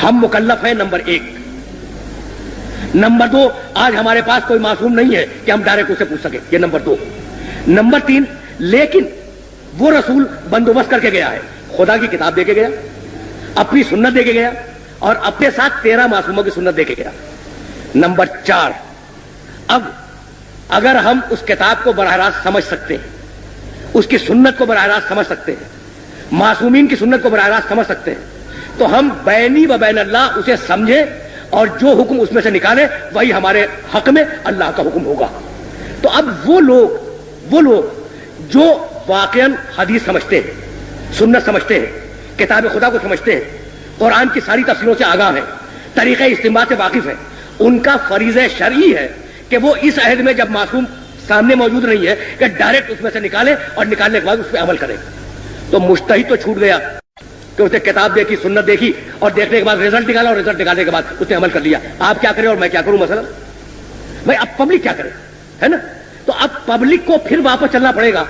ہم مکلف ہیں number 1. Number 2, آج ہمارے پاس کوئی معصوم نہیں ہے کہ ہم ڈائریکٹ اسے پوچھ سکیں. یہ نمبر 2. نمبر 3, لیکن وہ رسول بندوبست کر کے گیا ہے, خدا کی کتاب دے کے گیا, اپنی سنت دے کے گیا, اور اپنے ساتھ 13 معصوموں کی سنت دے کے گیا. نمبر 4, اب اگر ہم اس کتاب کو براہ راست سمجھ سکتے ہیں, اس کی سنت کو براہ راست سمجھ سکتے ہیں, معصومین کی سنت کو براہ راست سمجھ سکتے ہیں, تو ہم بینی و بین اللہ اسے سمجھیں اور جو حکم اس میں سے نکالے وہی ہمارے حق میں اللہ کا حکم ہوگا. تو اب وہ لوگ جو واقعاً حدیث سمجھتے ہیں, سنت سمجھتے ہیں, کتاب خدا کو سمجھتے ہیں, قرآن کی ساری تفسیروں سے آگاہ ہیں, طریقہ استنباط سے واقف ہیں, ان کا فریضہ شرعی ہے کہ وہ اس عہد میں جب معصوم سامنے موجود نہیں ہے کہ ڈائریکٹ اس میں سے نکالے اور نکالنے کے بعد اس پہ عمل کرے. تو مجتہد تو چھوٹ گیا کہ اسے کتاب دیکھی, سنت دیکھی, اور دیکھنے کے بعد رزلٹ نکالا, اور رزلٹ نکالنے کے بعد اس نے عمل کر لیا. آپ کیا کریں اور میں کیا کروں مثلا؟ بھائی اب پبلک کیا کرے, ہے نا؟ تو اب پبلک کو پھر واپس چلنا پڑے گا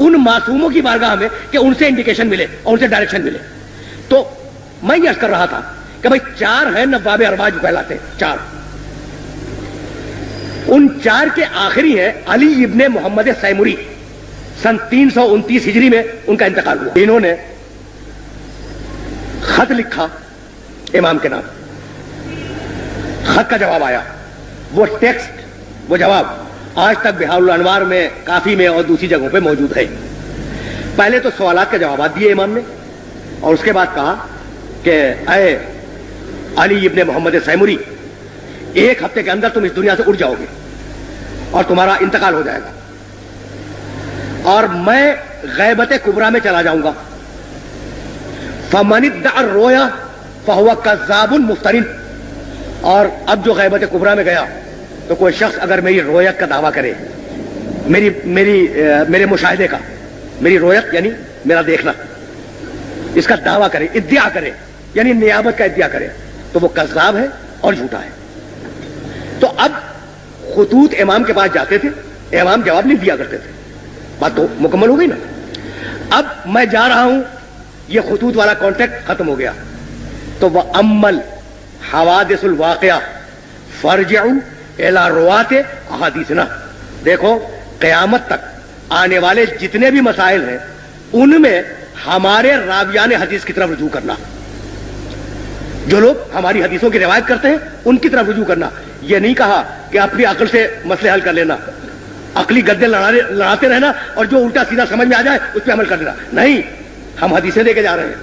ان معصوموں کی بارگاہ میں کہ ان سے انڈیکیشن ملے اور ان سے ڈائریکشن ملے. تو میں یہ عرض کر رہا تھا کہ بھائی 4 ہیں نواب ارباع جو کہلاتے ہیں, 4. ان 4 کے آخری ہیں علی ابن محمد سیمری. سن 329 ہجری میں ان کا انتقال ہوا. انہوں نے خط لکھا امام کے نام, خط کا جواب آیا, وہ ٹیکسٹ, وہ جواب آج تک بہار الانوار میں, کافی میں اور دوسری جگہوں پہ موجود ہے. پہلے تو سوالات کے جوابات دیے امام نے, اور اس کے بعد کہا کہ اے علی ابن محمد سیمری, 1 ہفتے کے اندر تم اس دنیا سے اٹھ جاؤ گے اور تمہارا انتقال ہو جائے گا, اور میں غیبت کبریٰ میں چلا جاؤں گا. فمن ادعى الرؤيا فهو كذاب مفتر. اور اب جو غیبت کبریٰ میں گیا تو کوئی شخص اگر میری رویت کا دعویٰ کرے, میرے مشاہدے کا, میری رویت یعنی میرا دیکھنا, اس کا دعویٰ کرے, ادعا کرے, یعنی نیابت کا ادعا کرے, تو وہ کذاب ہے اور جھوٹا ہے. تو اب خطوط امام کے پاس جاتے تھے, امام جواب نہیں دیا کرتے تھے. بات تو مکمل ہو گئی نا. اب میں جا رہا ہوں, یہ خطوط والا کانٹیکٹ ختم ہو گیا. تو وہ عمل حوادث الواقعہ فرجعوا الی روات احادیثنا. دیکھو قیامت تک آنے والے جتنے بھی مسائل ہیں ان میں ہمارے راویان حدیث کی طرف رجوع کرنا, جو لوگ ہماری حدیثوں کی روایت کرتے ہیں ان کی طرف رجوع کرنا. یہ نہیں کہا کہ اپنی عقل سے مسئلے حل کر لینا, عقلی گدے لڑاتے رہنا اور جو الٹا سیدھا سمجھ میں آ جائے اس پہ عمل کر لینا. نہیں, ہم حدیثیں دے کے جا رہے ہیں,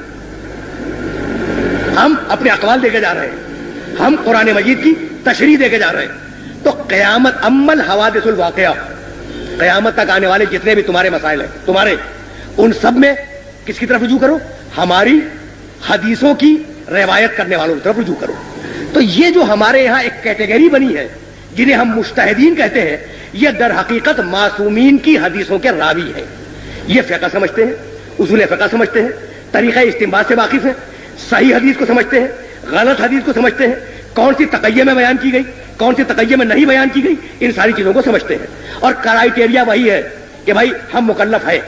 ہم اپنے اقوال دے کے جا رہے ہیں, ہم قرآن مجید کی تشریح دے کے جا رہے ہیں. تو قیامت عمل حوادث الواقعہ, قیامت تک آنے والے جتنے بھی تمہارے مسائل ہیں تمہارے, ان سب میں کس کی طرف رجوع کرو؟ ہماری حدیثوں کی روایت کرنے والوں کی طرف رجوع کرو. تو یہ جو ہمارے یہاں ایک کیٹیگری بنی ہے جنہیں ہم مجتہدین کہتے ہیں, یہ در حقیقت معصومین کی حدیثوں کے راوی ہیں. یہ فقہ سمجھتے ہیں, اصول فقہ سمجھتے ہیں, طریقہ استنباط سے واقف ہیں, صحیح حدیث کو سمجھتے ہیں, غلط حدیث کو سمجھتے ہیں, کون سی تقیہ میں بیان کی گئی, کون سی تقیہ میں نہیں بیان کی گئی, ان ساری چیزوں کو سمجھتے ہیں. اور کرائیٹیریا وہی ہے کہ بھائی ہم مکلف ہیں,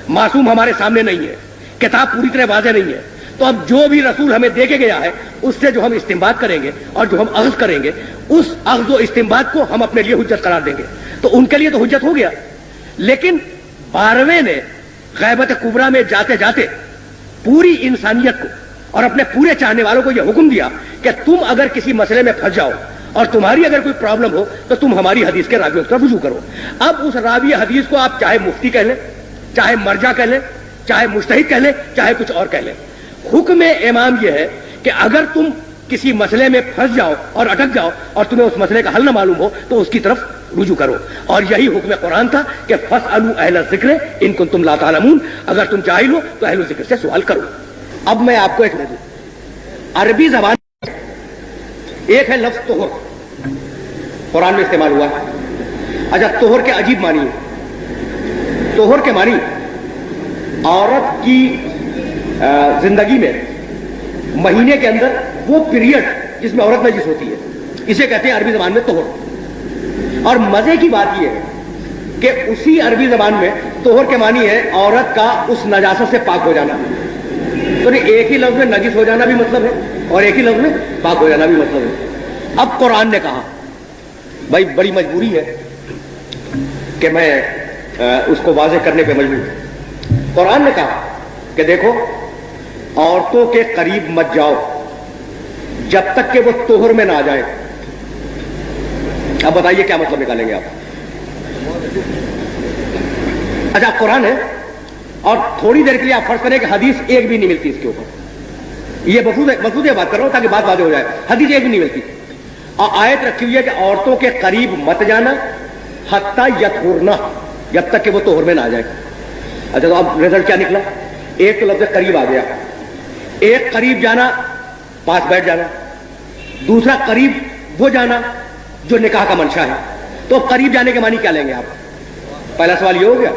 معصوم ہمارے سامنے نہیں ہے, کتاب پوری طرح واضح نہیں ہے. تو اب جو بھی رسول ہمیں دے کے گیا ہے اس سے جو ہم استنباط کریں گے اور جو ہم اخذ کریں گے, اس اخذ و استنباط کو ہم اپنے لیے حجت قرار دیں گے. تو ان کے لیے تو حجت ہو گیا. لیکن 12ویں نے غیبت کبریٰ میں جاتے جاتے پوری انسانیت کو اور اپنے پورے چاہنے والوں کو یہ حکم دیا کہ تم اگر کسی مسئلے میں پھنس جاؤ اور تمہاری اگر کوئی پرابلم ہو تو تم ہماری حدیث کے راویوں کی طرف رجوع کرو. اب اس راوی حدیث کو آپ چاہے مفتی کہہ لیں, چاہے مرجع کہہ لیں, چاہے مجتہد کہہ لیں, چاہے کچھ اور کہہ لیں. حکم امام یہ ہے کہ اگر تم کسی مسئلے میں پھنس جاؤ اور اٹک جاؤ اور تمہیں اس مسئلے کا حل نہ معلوم ہو تو اس کی طرف رجوع کرو. اور یہی حکم قرآن تھا کہ فاسألوا اہل الذکر ان کنتم لا تعلمون, اگر تم جاہل ہو تو اہل الذکر سے سوال کرو. اب میں آپ کو ایک دے دوں, عربی زبان ایک ہے لفظ طہر, قرآن میں استعمال ہوا ہے. اچھا, طہر کے عجیب معنی ہے. طہر کے معنی عورت کی زندگی میں مہینے کے اندر وہ پیریڈ جس میں عورت نجس ہوتی ہے, اسے کہتے ہیں عربی زبان میں طہر. اور مزے کی بات یہ ہے کہ اسی عربی زبان میں طہر کے معنی ہے عورت کا اس نجاست سے پاک ہو جانا. تو ایک ہی لفظ میں نجس ہو جانا بھی مطلب ہے اور ایک ہی لفظ میں پاک ہو جانا بھی مطلب ہے. اب قرآن نے کہا، بھائی بڑی مجبوری ہے کہ میں اس کو واضح کرنے پہ مجبور ہوں. قرآن نے کہا کہ دیکھو عورتوں کے قریب مت جاؤ جب تک کہ وہ طہر میں نہ آ جائیں. اب بتائیے کیا مطلب نکالیں گے آپ؟ اچھا قرآن ہے اور تھوڑی دیر کے لیے آپ فرض کریں کہ حدیث ایک بھی نہیں ملتی اس کے اوپر. یہ مقصود بات کر رہا ہوں تاکہ بات واضح ہو جائے. حدیث ایک بھی نہیں ملتی اور آیت رکھی ہوئی ہے کہ عورتوں کے قریب مت جانا حتی یطہرنا، جب تک کہ وہ طہر میں نہ آ جائے. اچھا تو اب رزلٹ کیا نکلا؟ ایک تو لفظ قریب آ گیا. ایک قریب جانا پاس بیٹھ جانا، دوسرا قریب وہ جانا جو نکاح کا منشا ہے. تو قریب جانے کے معنی کیا لیں گے آپ؟ پہلا سوال یہ ہو گیا.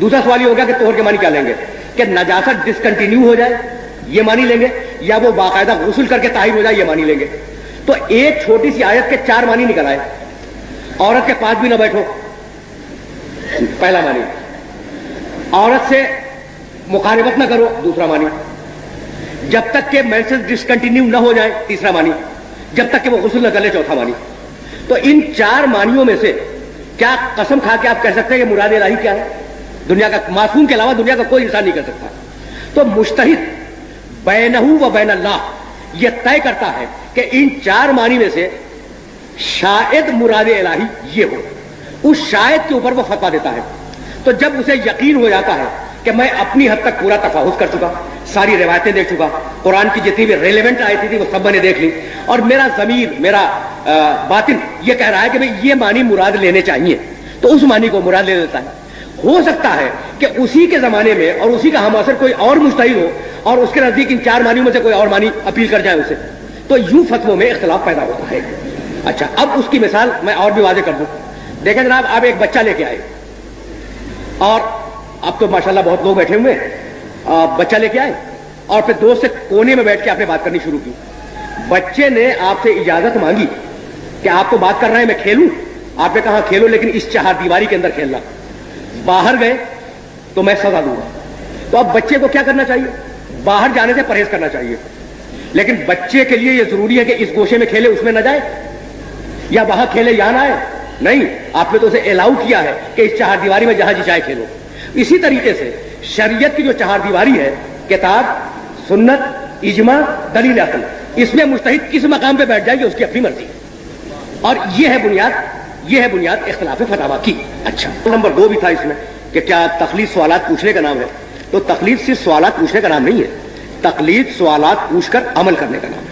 دوسرا سوال یہ ہوگا کہ طہر کے معنی کیا لیں گے؟ کہ نجاست ڈسکنٹینیو ہو جائے یہ معنی لیں گے، یا وہ باقاعدہ غسل کر کے طاہر ہو جائے یہ معنی لیں گے. تو ایک چھوٹی سی آیت کے 4 معنی نکل آئے. عورت کے پاس بھی نہ بیٹھو پہلا معنی، عورت سے مقاربت نہ کرو دوسرا معنی، جب تک کہ مینسز ڈسکنٹینیو نہ ہو جائے تیسرا معنی، جب تک کہ وہ غسل نہ کر لے چوتھا معنی. تو ان 4 معنیوں میں سے کیا قسم کھا کے آپ کہہ سکتے ہیں کہ مراد الہی کیا ہے؟ دنیا کا معصوم کے علاوہ دنیا کا کوئی انسان نہیں کر سکتا. تو مجتہد بینہ و بین اللہ یہ طے کرتا ہے کہ ان 4 معنی میں سے شاید مراد الہی یہ ہو. اس شاید کے اوپر وہ فتویٰ دیتا ہے. تو جب اسے یقین ہو جاتا ہے کہ میں اپنی حد تک پورا تفاحص کر چکا، ساری روایتیں دیکھ چکا، قرآن کی جتنی بھی ریلیونٹ آیتیں تھی وہ سب میں نے دیکھ لی، اور میرا ضمیر میرا باطن یہ کہہ رہا ہے کہ یہ معنی مراد لینے چاہیے، تو اس معنی کو مراد لے لیتا ہے. ہو سکتا ہے کہ اسی کے زمانے میں اور اسی کا ہم اثر کوئی اور مجتہد ہو اور اس کے نزدیک ان 4 معنیوں میں سے کوئی اور معنی اپیل کر جائے اسے، تو یوں فتووں میں اختلاف پیدا ہوتا ہے. اچھا اب اس کی مثال میں اور بھی واضح کر دوں. دیکھیں جناب، آپ ایک بچہ لے کے آئے اور اب تو ماشاءاللہ بہت لوگ بیٹھے ہوئے ہیں، بچہ لے کے آئے اور پھر دوست سے کونے میں بیٹھ کے آپ نے بات کرنی شروع کی. بچے نے آپ سے اجازت مانگی کہ آپ تو بات کر رہے ہیں میں کھیلوں. آپ نے کہا کھیلو لیکن اس 4 دیواری کے اندر کھیلنا. باہر گئے تو میں سزا دوں گا. تو اب بچے کو کیا کرنا چاہیے؟ باہر جانے سے پرہیز کرنا چاہیے. لیکن بچے کے لیے یہ ضروری ہے کہ اس گوشے میں کھیلے اس میں نہ جائے، یا وہاں کھیلے یہاں نہ آئے؟ نہیں، آپ نے تو اسے الاؤ کیا ہے کہ اس 4 دیواری میں جہاں جی چاہے کھیلو. اسی طریقے سے شریعت کی جو 4 دیواری ہے، کتاب، سنت، اجماع، دلیل عقل، اس میں مجتہد کس مقام پہ بیٹھ جائے گی اس کی اپنی مرضی. اور یہ ہے بنیاد اختلاف فتاوی کی. اچھا نمبر 2 بھی تھا اس میں کہ کیا تقلید سوالات پوچھنے کا نام ہے؟ تو تقلید صرف سوالات پوچھنے کا نام نہیں ہے، تقلید سوالات پوچھ کر عمل کرنے کا نام ہے.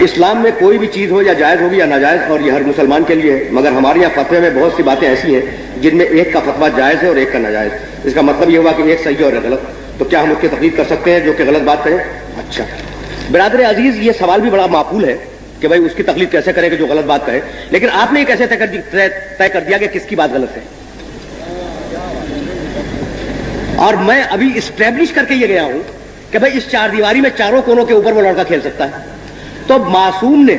اسلام میں کوئی بھی چیز ہو یا جائز ہوگی یا ناجائز، اور یہ ہر مسلمان کے لیے ہے، مگر ہمارے یہاں فتوے میں بہت سی باتیں ایسی ہیں جن میں ایک کا فتویٰ جائز ہے اور ایک کا ناجائز. اس کا مطلب یہ ہوا کہ ایک صحیح اور ایک غلط. تو کیا ہم اس کی تقلید کر سکتے ہیں جو کہ غلط بات کریں؟ اچھا برادر عزیز، یہ سوال بھی بڑا معقول ہے کہ بھائی اس کی تقلید کیسے کرے کہ جو غلط بات کہے. لیکن آپ نے یہ کیسے طے کر دیا کہ کس کی بات غلط ہے؟ اور میں ابھی اسٹیبلش کر کے یہ گیا ہوں کہ بھائی اس 4 دیواری میں چاروں کونوں کے اوپر وہ لڑکا کھیل سکتا ہے. تو معصوم نے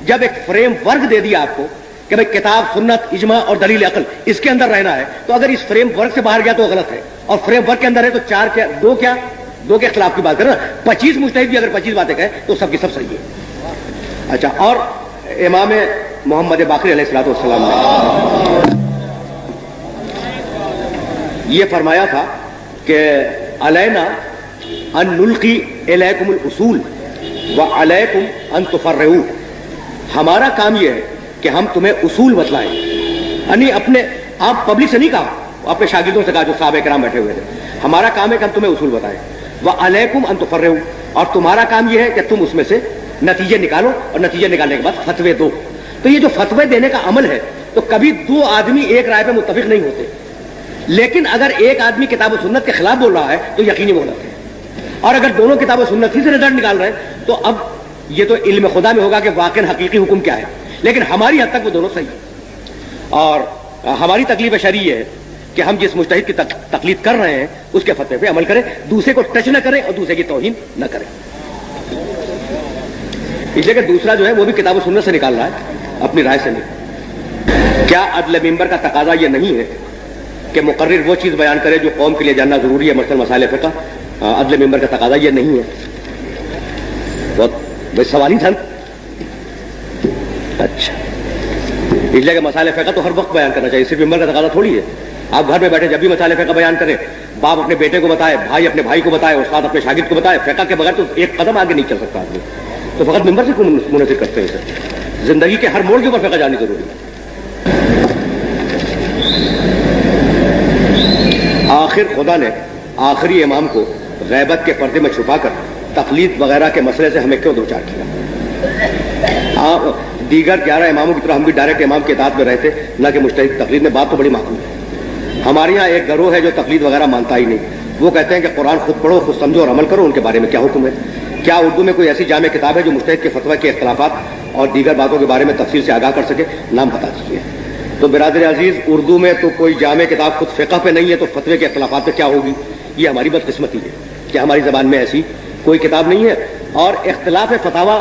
جب ایک فریم ورک دے دیا آپ کو کہ بھائی کتاب، سنت، اجماع اور دلیل عقل اس کے اندر رہنا ہے، تو اگر اس فریم ورک سے باہر گیا تو غلط ہے، اور فریم ورک کے اندر ہے تو 4 کیا 2 کے اختلاف کی بات کرنا. 25 مجتہد بھی اگر 25 باتیں کہیں تو سب کی سب صحیح ہے. اچھا اور امام محمد باقر علیہ الصلوۃ والسلام نے یہ فرمایا تھا کہ علینا ان نلقی الیکم الاصول وعلیکم ان تفرعوا. ہمارا کام یہ ہے کہ ہم تمہیں اصول بتلائیں، یعنی اپنے آپ پبلک سے نہیں کہا، اپنے شاگردوں سے کہا جو صحابہ کرام بیٹھے ہوئے تھے. ہمارا کام ہے کہ ہم تمہیں اصول بتائیں. وعلیکم ان تفرعوا، اور تمہارا کام یہ ہے کہ تم اس میں سے نتیجے نکالو اور نتیجے نکالنے کے بعد فتوے دو. تو یہ جو فتوے دینے کا عمل ہے تو کبھی 2 آدمی ایک رائے پہ متفق نہیں ہوتے، لیکن اگر ایک آدمی کتاب و سنت کے خلاف بول رہا ہے تو یقینی بولتے ہیں، اور اگر دونوں کتاب و سنت ہی سے رزلٹ نکال رہے ہیں تو اب یہ تو علم خدا میں ہوگا کہ واقعی حقیقی حکم کیا ہے. لیکن ہماری حد تک وہ دونوں صحیح ہیں، اور ہماری تکلیف شرعی یہ ہے کہ ہم جس مجتہد کی تقلید کر رہے ہیں اس کے فتوے پہ عمل کریں، دوسرے کو ٹچ نہ کریں اور دوسرے کی توہین نہ کریں. اس لیے کہ دوسرا جو ہے وہ بھی کتاب و سنت سے نکال رہا ہے، اپنی رائے سے نہیں. کیا عدل ممبر کا تقاضا یہ نہیں ہے کہ مقرر وہ چیز بیان کرے جو قوم کے لیے جاننا ضروری ہے، مثلا مسائل فقہ؟ عدل ممبر کا تقاضا یہ نہیں ہے. بہت سوال ہی تھا. اچھا اس لیے کہ مسائل فقہ تو ہر وقت بیان کرنا چاہیے, صرف ممبر کا تقاضا تھوڑی ہے. آپ گھر میں بیٹھے جب بھی مسائل فقہ بیان کریں, باپ اپنے بیٹے کو بتائے, بھائی اپنے بھائی کو بتائے, استاد اپنے شاگرد کو بتائے, فقہ کے بغیر تو ایک قدم آگے نہیں چل سکتا آدمی. تو فقط ممبر سے کیوں منحصر کرتے ہیں سر؟ زندگی کے ہر موڑ کے اوپر فقہ جانی ضروری ہے. آخر خدا نے آخری امام کو غیبت کے پردے میں چھپا کر تقلید وغیرہ کے مسئلے سے ہمیں کیوں دوچار کیا؟ دیگر 11 اماموں کی طرح ہم بھی ڈائریکٹ امام کے اطاعت میں رہتے, نہ کہ مجتہد تقلید میں. بات تو بڑی معقول ہے. ہمارے یہاں ایک گروہ ہے جو تقلید وغیرہ مانتا ہی نہیں. وہ کہتے ہیں کہ قرآن خود پڑھو, خود سمجھو اور عمل کرو. ان کے بارے میں کیا حکم ہے؟ کیا اردو میں کوئی ایسی جامع کتاب ہے جو مجتہد کے فتویٰ کے اختلافات اور دیگر باتوں کے بارے میں تفصیل سے آگاہ کر سکے؟ نام بتا دیجیے. تو برادر عزیز, اردو میں تو کوئی جامع کتاب خود فقہ پہ نہیں ہے, تو فتوے کے اختلافات پہ کیا ہوگی؟ یہ ہماری بدقسمتی ہے کہ ہماری زبان میں ایسی کوئی کتاب نہیں ہے. اور اختلاف فتاویٰ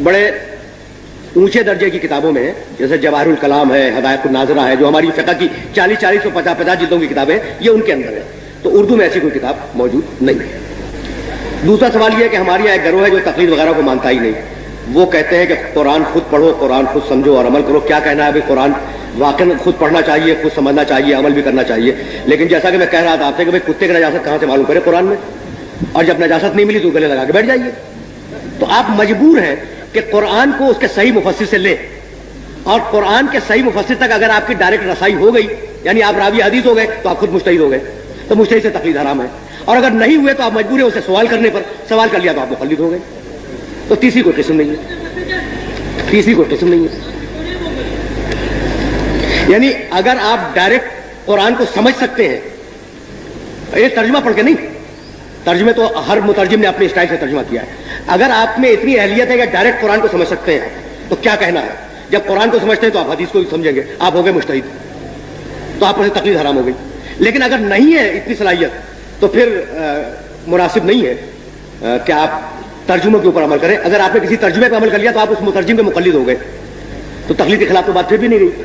بڑے اونچے درجے کی کتابوں میں ہے, جیسے جواہر الکلام ہے, ہدایت الناظرہ ہے, جو ہماری فقہ کی 40 و 50 جلدوں کی کتابیں ہیں, یہ ان کے اندر ہے. تو اردو میں ایسی کوئی کتاب موجود نہیں ہے. دوسرا سوال یہ ہے کہ ہمارے یہاں ایک گروہ ہے جو تقلید وغیرہ کو مانتا ہی نہیں. وہ کہتے ہیں کہ قرآن خود پڑھو, قرآن خود سمجھو اور عمل کرو. کیا کہنا ہے بھائی؟ قرآن واقعی خود پڑھنا چاہیے, خود سمجھنا چاہیے, عمل بھی کرنا چاہیے. لیکن جیسا کہ میں کہہ رہا تھا آپ سے کہ بھائی کتے کی نجاست کہاں سے معلوم کرے قرآن میں؟ اور جب نجاست نہیں ملی تو گلے لگا کے بیٹھ جائیے. تو آپ مجبور ہیں کہ قرآن کو اس کے صحیح مفسر سے لیں, اور قرآن کے صحیح مفسر تک اگر آپ کی ڈائریکٹ رسائی ہو گئی, یعنی آپ راوی حدیث ہو گئے, تو آپ خود مجتہد ہو گئے. تو مجتہد سے تقلید حرام ہے. اور اگر نہیں ہوئے تو آپ مجبور ہیں اسے سوال کرنے پر. سوال کر لیا تو آپ مقلد ہو گئے. تو تیسری کوئی قسم نہیں ہے, تیسری کوئی قسم نہیں ہے. یعنی اگر آپ ڈائریکٹ قرآن کو سمجھ سکتے ہیں, یہ ترجمہ پڑھ کے نہیں, ترجمے تو ہر مترجم نے اپنے اسٹائل سے ترجمہ کیا ہے. اگر آپ میں اتنی اہلیت ہے کہ ڈائریکٹ قرآن کو سمجھ سکتے ہیں, تو کیا کہنا ہے؟ جب قرآن کو سمجھتے ہیں تو آپ حدیث کو بھی سمجھیں گے, آپ ہو گئے مجتہد, تو آپ پر سے تقلید حرام ہو گئی. لیکن اگر نہیں ہے اتنی صلاحیت, تو پھر مناسب نہیں ہے کہ آپ ترجموں کے اوپر عمل کریں. اگر آپ نے کسی ترجمے پہ عمل کر لیا تو آپ اس مترجم کے مقلد ہو گئے, تو تقلید کے خلاف تو بات پھر بھی نہیں گئی.